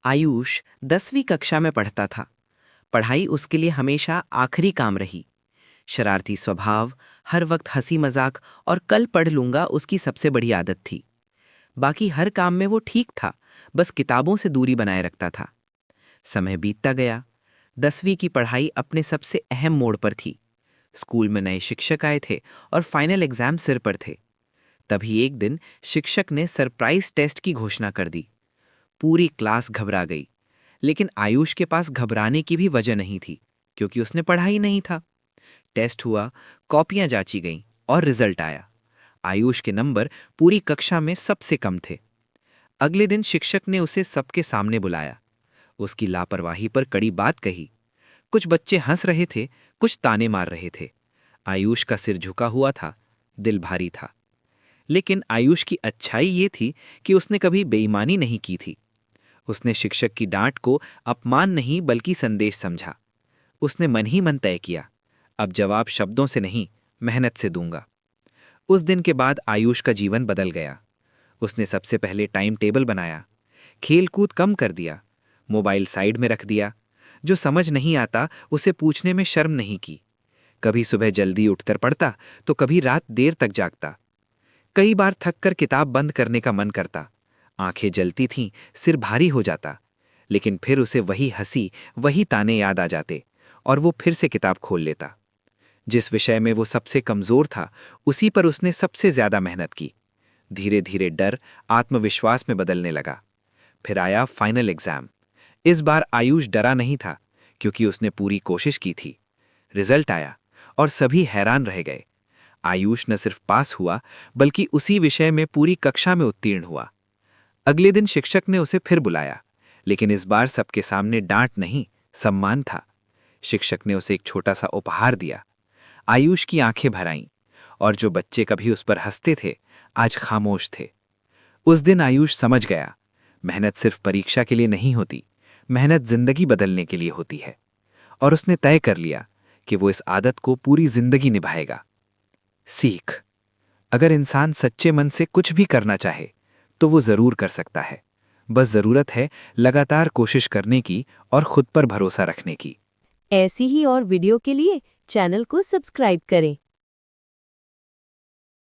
आयुष 10वीं कक्षा में पढ़ता था। पढ़ाई उसके लिए हमेशा आखिरी काम रही। शरारती स्वभाव, हर वक्त हंसी मजाक और कल पढ़ लूंगा उसकी सबसे बड़ी आदत थी। बाकी हर काम में वो ठीक था, बस किताबों से दूरी बनाए रखता था। समय बीतता गया। 10वीं की पढ़ाई अपने सबसे अहम मोड़ पर थी। स्कूल में नए शिक्षक आए थे और फाइनल एग्जाम सिर पर थे। तभी एक दिन शिक्षक ने सरप्राइज टेस्ट की घोषणा कर दी। पूरी क्लास घबरा गई, लेकिन आयुष के पास घबराने की भी वजह नहीं थी, क्योंकि उसने पढ़ा ही नहीं था। टेस्ट हुआ, कॉपियां जांची गईं और रिजल्ट आया। आयुष के नंबर पूरी कक्षा में सबसे कम थे। अगले दिन शिक्षक ने उसे सबके सामने बुलाया। उसकी लापरवाही पर कड़ी बात कही। कुछ बच्चे हंस रहे थे, कुछ ताने मार रहे थे। आयुष का सिर झुका हुआ था, दिल भारी था। लेकिन आयुष की अच्छाई ये थी कि उसने कभी बेईमानी नहीं की थी। उसने शिक्षक की डांट को अपमान नहीं बल्कि संदेश समझा। उसने मन ही मन तय किया, अब जवाब शब्दों से नहीं, मेहनत से दूंगा। उस दिन के बाद आयुष का जीवन बदल गया। उसने सबसे पहले टाइम टेबल बनाया, खेलकूद कम कर दिया, मोबाइल साइड में रख दिया। जो समझ नहीं आता उसे पूछने में शर्म नहीं की। कभी सुबह जल्दी उठकर पढ़ता तो कभी रात देर तक जागता। कई बार थककर किताब बंद करने का मन करता, आंखें जलती थीं, सिर भारी हो जाता। लेकिन फिर उसे वही हंसी, वही ताने याद आ जाते और वो फिर से किताब खोल लेता। जिस विषय में वो सबसे कमजोर था, उसी पर उसने सबसे ज्यादा मेहनत की। धीरे धीरे डर आत्मविश्वास में बदलने लगा। फिर आया फाइनल एग्जाम। इस बार आयुष डरा नहीं था, क्योंकि उसने पूरी कोशिश की थी। रिजल्ट आया और सभी हैरान रह गए। आयुष न सिर्फ पास हुआ, बल्कि उसी विषय में पूरी कक्षा में उत्तीर्ण हुआ। अगले दिन शिक्षक ने उसे फिर बुलाया, लेकिन इस बार सबके सामने डांट नहीं, सम्मान था। शिक्षक ने उसे एक छोटा सा उपहार दिया। आयुष की आंखें भर आईं, और जो बच्चे कभी उस पर हंसते थे, आज खामोश थे। उस दिन आयुष समझ गया, मेहनत सिर्फ परीक्षा के लिए नहीं होती, मेहनत जिंदगी बदलने के लिए होती है। और उसने तय कर लिया कि वो इस आदत को पूरी जिंदगी निभाएगा। सीख: अगर इंसान सच्चे मन से कुछ भी करना चाहे तो वो जरूर कर सकता है। बस जरूरत है लगातार कोशिश करने की और खुद पर भरोसा रखने की। ऐसी ही और वीडियो के लिए चैनल को सब्सक्राइब करें।